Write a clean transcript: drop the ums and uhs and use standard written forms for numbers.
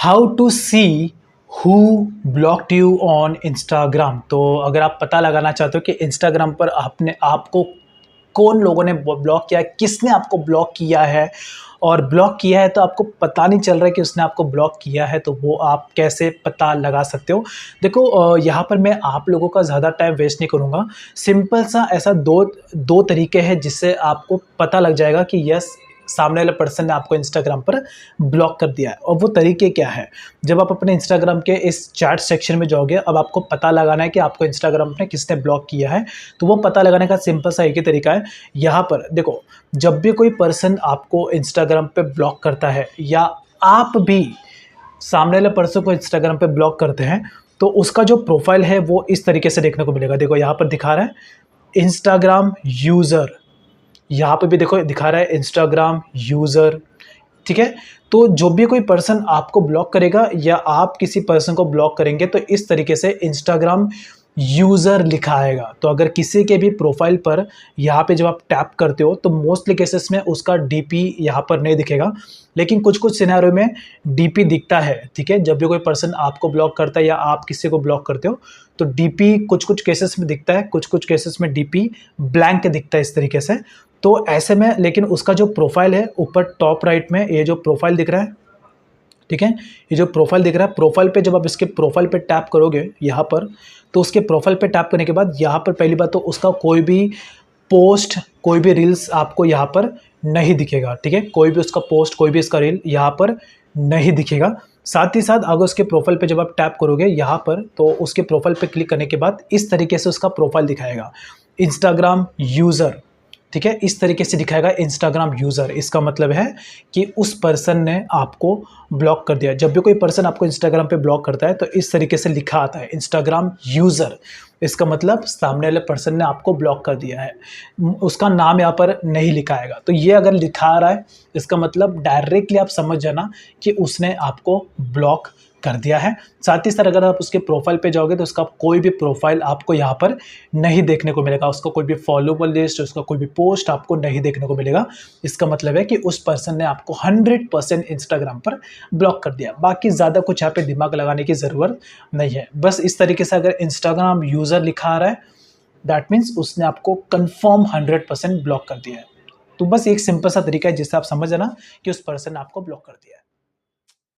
How to see who blocked you on Instagram. तो अगर आप पता लगाना चाहते हो कि इंस्टाग्राम पर आपने आपको कौन लोगों ने ब्लॉक किया है, किसने आपको ब्लॉक किया है, और ब्लॉक किया है तो आपको पता नहीं चल रहा है कि उसने आपको ब्लॉक किया है, तो वो आप कैसे पता लगा सकते हो। देखो यहाँ पर मैं आप लोगों का ज़्यादा टाइम वेस्ट नहीं करूँगा। सिंपल सा ऐसा दो तरीके हैं जिससे आपको पता लग जाएगा कि यस, सामने वाले पर्सन ने आपको इंस्टाग्राम पर ब्लॉक कर दिया है। और वो तरीके क्या है, जब आप अपने इंस्टाग्राम के इस चैट सेक्शन में जाओगे, अब आपको पता लगाना है कि आपको इंस्टाग्राम पे किसने ब्लॉक किया है। तो वो पता लगाने का सिंपल सा एक ही तरीका है। यहाँ पर देखो, जब भी कोई पर्सन आपको इंस्टाग्राम पे ब्लॉक करता है या आप भी सामने वाले पर्सन को इंस्टाग्राम पे ब्लॉक करते हैं, तो उसका जो प्रोफाइल है वो इस तरीके से देखने को मिलेगा। देखो यहाँ पर दिखा रहा है इंस्टाग्राम यूज़र, यहाँ पे भी देखो दिखा रहा है इंस्टाग्राम यूज़र, ठीक है। तो जो भी कोई पर्सन आपको ब्लॉक करेगा या आप किसी पर्सन को ब्लॉक करेंगे, तो इस तरीके से इंस्टाग्राम यूज़र लिखा आएगा। तो अगर किसी के भी प्रोफाइल पर यहाँ पे जब आप टैप करते हो तो मोस्टली केसेस में उसका डीपी यहाँ पर नहीं दिखेगा, लेकिन कुछ कुछ सिनेरियो में डीपी दिखता है, ठीक है। जब भी कोई पर्सन आपको ब्लॉक करता है या आप किसी को ब्लॉक करते हो तो डीपी कुछ कुछ केसेस में दिखता है, कुछ कुछ केसेस में डीपी ब्लैंक दिखता है इस तरीके से। तो ऐसे में लेकिन उसका जो प्रोफाइल है ऊपर टॉप राइट में, ये जो प्रोफाइल दिख रहा है, ठीक है, ये जो प्रोफाइल दिख रहा है, प्रोफाइल पे जब आप इसके प्रोफाइल पे टैप करोगे यहाँ पर, तो उसके प्रोफाइल पे टैप करने के बाद यहाँ पर पहली बात तो उसका कोई भी पोस्ट, कोई भी रील्स आपको यहाँ पर नहीं दिखेगा, ठीक है। कोई भी उसका पोस्ट, कोई भी इसका रील यहाँ पर नहीं दिखेगा। साथ ही साथ अगर उसके प्रोफाइल पे जब आप टैप करोगे यहाँ पर, तो उसके प्रोफाइल पे क्लिक करने के बाद इस तरीके से उसका प्रोफाइल दिखाएगा, इंस्टाग्राम यूज़र, ठीक है। इस तरीके से दिखाएगा इंस्टाग्राम यूज़र। इसका मतलब है कि उस पर्सन ने आपको ब्लॉक कर दिया। जब भी कोई पर्सन आपको इंस्टाग्राम पे ब्लॉक करता है तो इस तरीके से लिखा आता है इंस्टाग्राम यूज़र। इसका मतलब सामने वाले पर्सन ने आपको ब्लॉक कर दिया है, उसका नाम यहाँ पर नहीं लिखा आएगा। तो ये अगर लिखा आ रहा है, इसका मतलब डायरेक्टली आप समझ जाना कि उसने आपको ब्लॉक कर दिया है। साथ ही साथ अगर आप उसके प्रोफाइल पे जाओगे तो उसका कोई भी प्रोफाइल आपको यहाँ पर नहीं देखने को मिलेगा, उसका कोई भी फॉलोवर लिस्ट, उसका कोई भी पोस्ट आपको नहीं देखने को मिलेगा। इसका मतलब है कि उस पर्सन ने आपको 100% इंस्टाग्राम पर ब्लॉक कर दिया। बाकी ज़्यादा कुछ यहाँ पे दिमाग लगाने की ज़रूरत नहीं है। बस इस तरीके से अगर इंस्टाग्राम यूज़र लिखा आ रहा है, दैट मीन्स उसने आपको कन्फर्म 100% ब्लॉक कर दिया है। तो बस एक सिंपल सा तरीका है जिससे आप समझ जाना कि उस पर्सन ने आपको ब्लॉक कर दिया है।